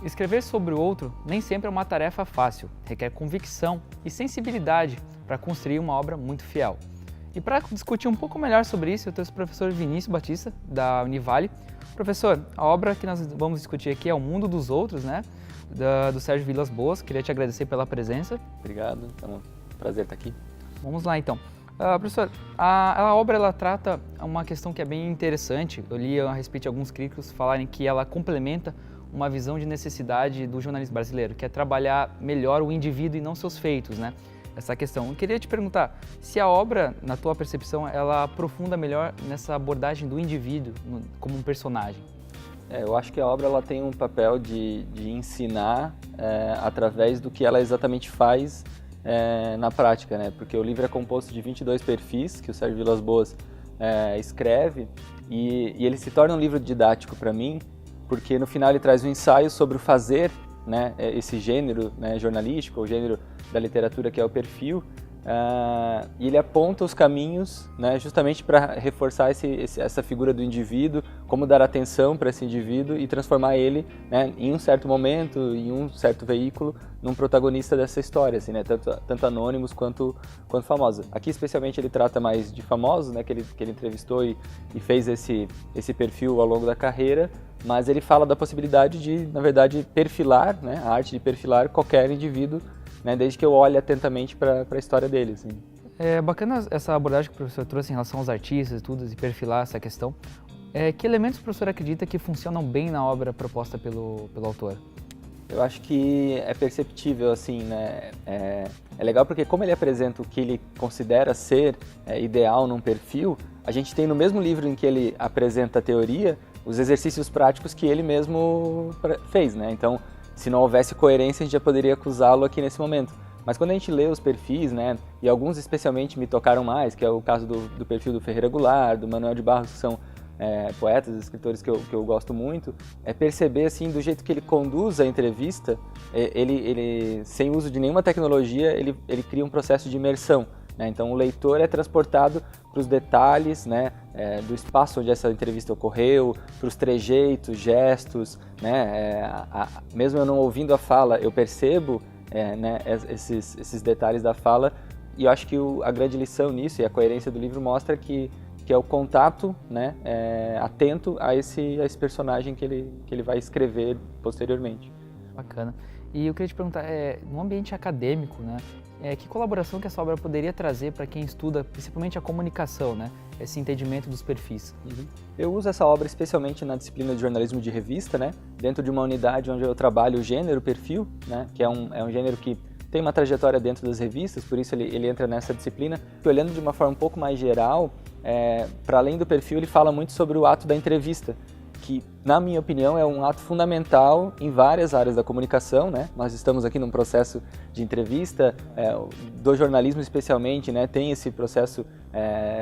Escrever sobre o outro nem sempre é uma tarefa fácil, requer convicção e sensibilidade para construir uma obra muito fiel. E para discutir um pouco melhor sobre isso, eu trouxe o professor Vinícius Batista, da Univale. Professor, a obra que nós vamos discutir aqui é O Mundo dos Outros, né? Do Sérgio Vilas-Boas. Queria te agradecer pela presença. Obrigado, é um prazer estar aqui. Vamos lá então. Professor, a obra ela trata uma questão que é bem interessante. Eu li a respeito de alguns críticos falarem que ela complementa uma visão de necessidade do jornalismo brasileiro, que é trabalhar melhor o indivíduo e não seus feitos, né? Essa questão. Eu queria te perguntar se a obra, na tua percepção, ela aprofunda melhor nessa abordagem do indivíduo como um personagem. Eu acho que a obra ela tem um papel de ensinar através do que ela exatamente faz na prática, né? Porque o livro é composto de 22 perfis que o Sérgio Vilas-Boas escreve e ele se torna um livro didático para mim, porque no final ele traz um ensaio sobre o fazer, né? Esse gênero, né, jornalístico, o gênero da literatura que é o perfil, e ele aponta os caminhos, né, justamente para reforçar essa figura do indivíduo, como dar atenção para esse indivíduo e transformar ele, né, em um certo momento, em um certo veículo, num protagonista dessa história, assim, né, tanto anônimos quanto famosos. Aqui especialmente ele trata mais de famosos, né, que ele entrevistou e fez esse perfil ao longo da carreira, mas ele fala da possibilidade de, na verdade, perfilar, né, a arte de perfilar qualquer indivíduo, né, desde que eu olhe atentamente para a história dele. Assim. É bacana essa abordagem que o professor trouxe em relação aos artistas e tudo, e perfilar essa questão. Que elementos o professor acredita que funcionam bem na obra proposta pelo autor? Eu acho que é perceptível, assim, né? É legal porque como ele apresenta o que ele considera ser ideal num perfil, a gente tem no mesmo livro em que ele apresenta a teoria, os exercícios práticos que ele mesmo fez, né? Então, se não houvesse coerência, a gente já poderia acusá-lo aqui nesse momento. Mas quando a gente lê os perfis, né, e alguns especialmente me tocaram mais, que é o caso do perfil do Ferreira Goulart, do Manuel de Barros, que são poetas, escritores que eu gosto muito, é perceber assim, do jeito que ele conduz a entrevista, ele sem uso de nenhuma tecnologia, ele cria um processo de imersão. Né? Então o leitor é transportado para os detalhes, né, do espaço onde essa entrevista ocorreu, para os trejeitos, gestos, né, mesmo eu não ouvindo a fala, eu percebo né, esses detalhes da fala, e eu acho que a grande lição nisso e a coerência do livro mostra que é o contato, né, atento a esse personagem que ele vai escrever posteriormente. Bacana. E eu queria te perguntar, no ambiente acadêmico, né, que colaboração que essa obra poderia trazer para quem estuda, principalmente a comunicação, né, esse entendimento dos perfis? Uhum. Eu uso essa obra especialmente na disciplina de jornalismo de revista, né, dentro de uma unidade onde eu trabalho o gênero perfil, né, que é um gênero que tem uma trajetória dentro das revistas, por isso ele entra nessa disciplina. E olhando de uma forma um pouco mais geral, para além do perfil, ele fala muito sobre o ato da entrevista, que, na minha opinião, é um ato fundamental em várias áreas da comunicação, né? Nós estamos aqui num processo de entrevista, do jornalismo especialmente, né? Tem esse processo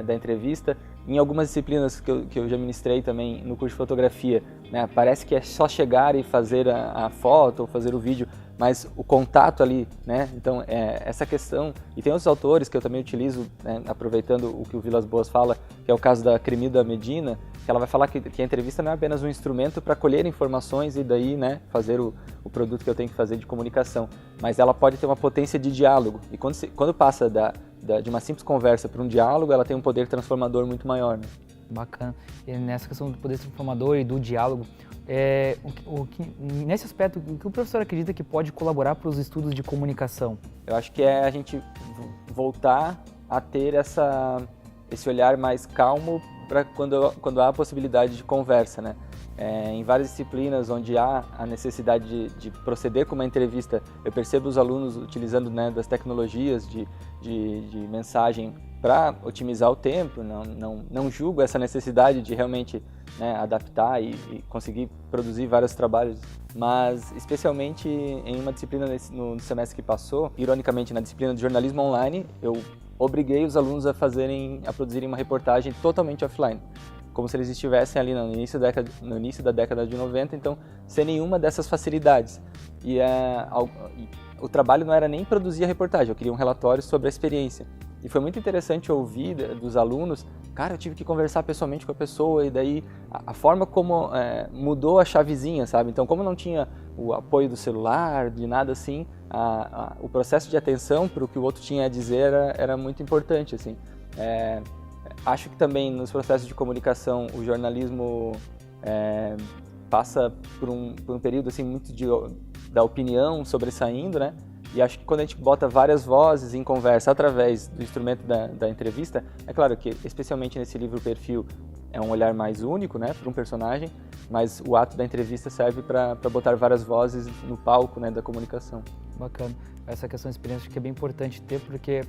da entrevista. Em algumas disciplinas que eu já ministrei também no curso de fotografia, né? Parece que é só chegar e fazer a foto ou fazer o vídeo, mas o contato ali, né? Então, essa questão... E tem outros autores que eu também utilizo, né? Aproveitando o que o Vilas-Boas fala, que é o caso da Cremida Medina, que ela vai falar que a entrevista não é apenas um instrumento para colher informações e daí, né, fazer o produto que eu tenho que fazer de comunicação, mas ela pode ter uma potência de diálogo. E quando passa de uma simples conversa para um diálogo, ela tem um poder transformador muito maior. Né? Bacana. E nessa questão do poder transformador e do diálogo, nesse aspecto, o que o professor acredita que pode colaborar para os estudos de comunicação? Eu acho que é a gente voltar a ter esse olhar mais calmo para quando há a possibilidade de conversa, né? Em várias disciplinas onde há a necessidade de proceder com uma entrevista, eu percebo os alunos utilizando, né, das tecnologias de mensagem para otimizar o tempo, não julgo essa necessidade de realmente, né, adaptar e conseguir produzir vários trabalhos, mas especialmente em uma disciplina no semestre que passou, ironicamente na disciplina de jornalismo online, eu obriguei os alunos a produzirem uma reportagem totalmente offline, como se eles estivessem ali no início da década de 90, então sem nenhuma dessas facilidades. E o trabalho não era nem produzir a reportagem, eu queria um relatório sobre a experiência. E foi muito interessante ouvir dos alunos, cara, eu tive que conversar pessoalmente com a pessoa, e daí a forma como mudou a chavezinha, sabe? Então, como não tinha o apoio do celular, de nada assim, o processo de atenção para o que o outro tinha a dizer era muito importante, assim. Acho que também nos processos de comunicação o jornalismo passa por um período assim muito da opinião sobressaindo, né? E acho que quando a gente bota várias vozes em conversa através do instrumento da entrevista, é claro que, especialmente nesse livro Perfil, é um olhar mais único, né, para um personagem, mas o ato da entrevista serve para botar várias vozes no palco, né, da comunicação. Bacana. Essa questão de experiência acho que é bem importante ter, porque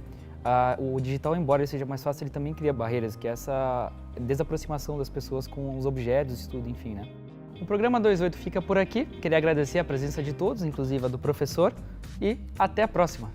o digital, embora ele seja mais fácil, ele também cria barreiras, que é essa desaproximação das pessoas com os objetos de estudo, enfim, né? O programa 28 fica por aqui. Queria agradecer a presença de todos, inclusive a do professor, e até a próxima.